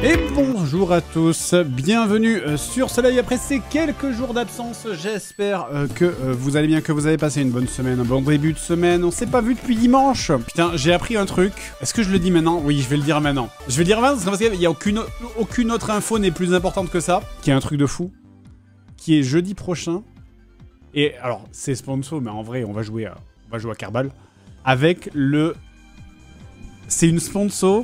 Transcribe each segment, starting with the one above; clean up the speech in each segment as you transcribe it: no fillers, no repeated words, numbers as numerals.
Et bonjour à tous, bienvenue sur Soleil après ces quelques jours d'absence. J'espère que vous allez bien, que vous avez passé une bonne semaine, un bon début de semaine. On s'est pas vu depuis dimanche. Putain, j'ai appris un truc. Est-ce que je le dis maintenant? Oui, je vais le dire maintenant. Je vais le dire maintenant parce qu'il y a aucune autre info n'est plus importante que ça. Qui est un truc de fou. Qui est jeudi prochain. Et alors, c'est sponsor, mais en vrai, on va jouer à Kerbal. Avec le... C'est une sponsor...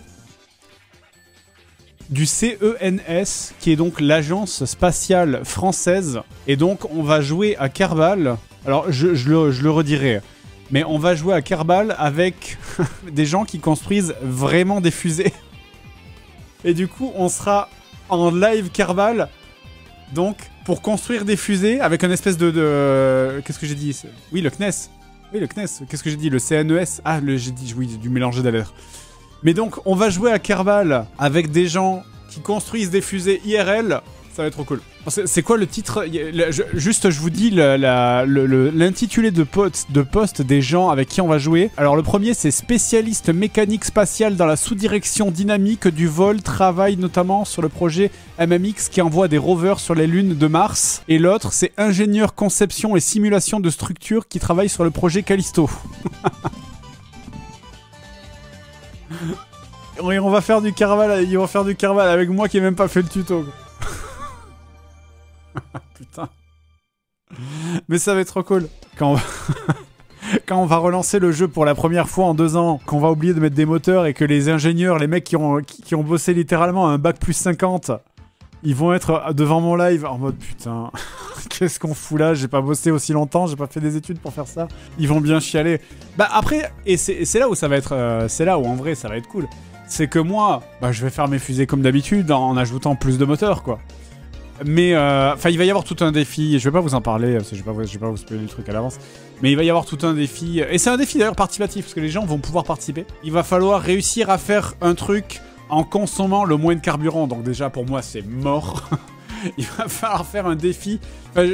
du CENS, qui est donc l'agence spatiale française. Et donc, on va jouer à Kerbal. Alors, je le redirai. Mais on va jouer à Kerbal avec des gens qui construisent vraiment des fusées. Et du coup, on sera en live Kerbal. Donc, pour construire des fusées avec un espèce de... Qu'est-ce que j'ai dit? Oui, le CNES. Oui, le CNES. Qu'est-ce que j'ai dit? Le CNES. Ah, j'ai dit... Oui, j'ai dû mélanger des lettres. Mais donc, on va jouer à Kerbal avec des gens qui construisent des fusées IRL. Ça va être trop cool. C'est quoi le titre? Juste, je vous dis l'intitulé de poste des gens avec qui on va jouer. Alors, le premier, c'est spécialiste mécanique spatiale dans la sous-direction dynamique du vol, travaille notamment sur le projet MMX qui envoie des rovers sur les lunes de Mars. Et l'autre, c'est ingénieur conception et simulation de structure qui travaille sur le projet Callisto. Oui, on va faire du Kerbal, ils vont faire du Kerbal avec moi qui ai même pas fait le tuto. Putain. Mais ça va être trop cool. Quand on va relancer le jeu pour la première fois en 2 ans, qu'on va oublier de mettre des moteurs et que les ingénieurs, les mecs qui ont bossé littéralement un bac plus 50, ils vont être devant mon live en mode putain, qu'est-ce qu'on fout là? J'ai pas bossé aussi longtemps, j'ai pas fait des études pour faire ça. Ils vont bien chialer. Bah après, et c'est là où ça va être, c'est là où en vrai ça va être cool. C'est que moi, bah, je vais faire mes fusées comme d'habitude en ajoutant plus de moteurs quoi. Mais enfin, il va y avoir tout un défi. Je vais pas vous en parler, parce que je vais pas vous spoiler le truc à l'avance. Mais il va y avoir tout un défi. Et c'est un défi d'ailleurs participatif parce que les gens vont pouvoir participer. Il va falloir réussir à faire un truc en consommant le moins de carburant. Donc déjà pour moi c'est mort. Il va falloir faire un défi. Enfin,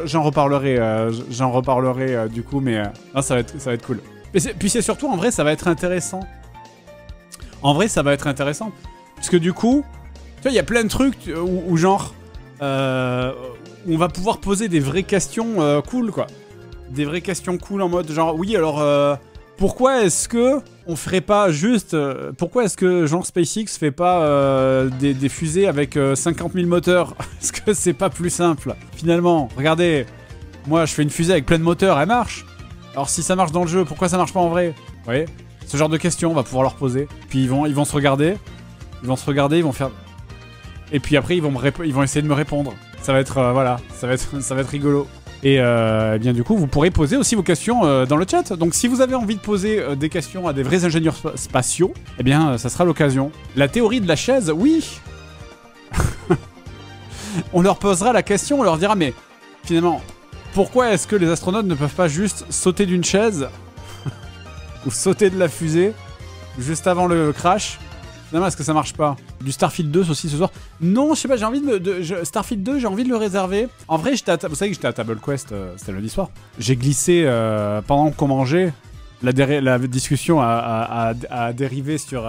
j'en reparlerai. Du coup, mais non, ça va être cool. Puis c'est surtout en vrai ça va être intéressant. En vrai ça va être intéressant parce que du coup, tu vois, il y a plein de trucs où genre on va pouvoir poser des vraies questions cool quoi. Des vraies questions cool en mode genre oui alors pourquoi est-ce que on ferait pas juste pourquoi est-ce que genre SpaceX fait pas des fusées avec 50 000 moteurs? Est-ce que c'est pas plus simple finalement? Regardez, moi je fais une fusée avec plein de moteurs, elle marche. Alors si ça marche dans le jeu, pourquoi ça marche pas en vrai? Vous voyez, ce genre de questions on va pouvoir leur poser. Puis ils vont se regarder, ils vont faire. Et puis après, ils vont essayer de me répondre. Ça va être, voilà, ça va être rigolo. Et bien du coup, vous pourrez poser aussi vos questions dans le chat. Donc si vous avez envie de poser des questions à des vrais ingénieurs spatiaux, eh bien, ça sera l'occasion. La théorie de la chaise, oui. On leur posera la question, on leur dira, mais finalement, pourquoi est-ce que les astronautes ne peuvent pas juste sauter d'une chaise ou sauter de la fusée juste avant le crash? Non, est-ce que ça marche pas? Du Starfield 2 aussi ce soir? Non, je sais pas, j'ai envie Starfield 2, j'ai envie de le réserver. En vrai, vous savez que j'étais à Table Quest, c'était lundi soir. J'ai glissé pendant qu'on mangeait. La discussion a dérivé sur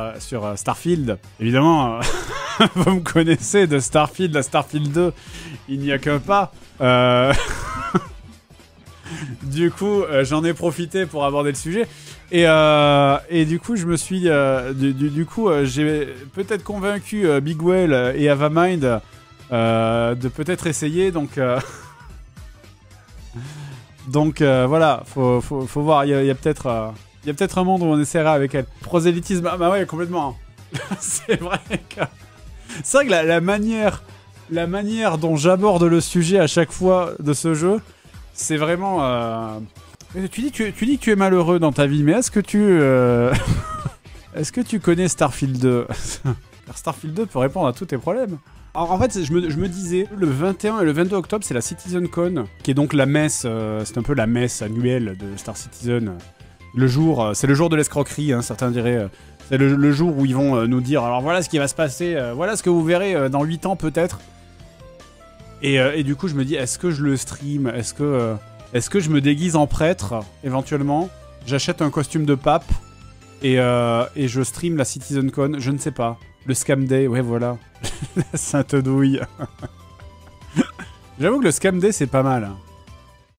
Starfield. Évidemment, vous me connaissez de Starfield à Starfield 2. Il n'y a qu'un pas. Du coup, j'en ai profité pour aborder le sujet. Et du coup, je me suis... j'ai peut-être convaincu Big Whale et Avamind de peut-être essayer. Donc voilà, faut voir. Il y a peut-être un monde où on essaiera avec elle. Prosélytisme, ah bah ouais, complètement. C'est vrai que la manière dont j'aborde le sujet à chaque fois de ce jeu, c'est vraiment... Tu dis que tu es malheureux dans ta vie, mais est-ce que tu connais Starfield 2? Car Starfield 2 peut répondre à tous tes problèmes. Alors, en fait, je me disais, le 21 et le 22 octobre, c'est la CitizenCon, qui est donc la messe, c'est un peu la messe annuelle de Star Citizen. Le jour, c'est le jour de l'escroquerie, hein, certains diraient. C'est le jour où ils vont nous dire, alors voilà ce qui va se passer, voilà ce que vous verrez dans 8 ans peut-être. Et du coup, je me dis, est-ce que je le stream? Est-ce que je me déguise en prêtre, éventuellement? J'achète un costume de pape Et je stream la CitizenCon, je ne sais pas. Le Scam Day, ouais, voilà. La Sainte Douille. J'avoue que le Scam Day, c'est pas mal.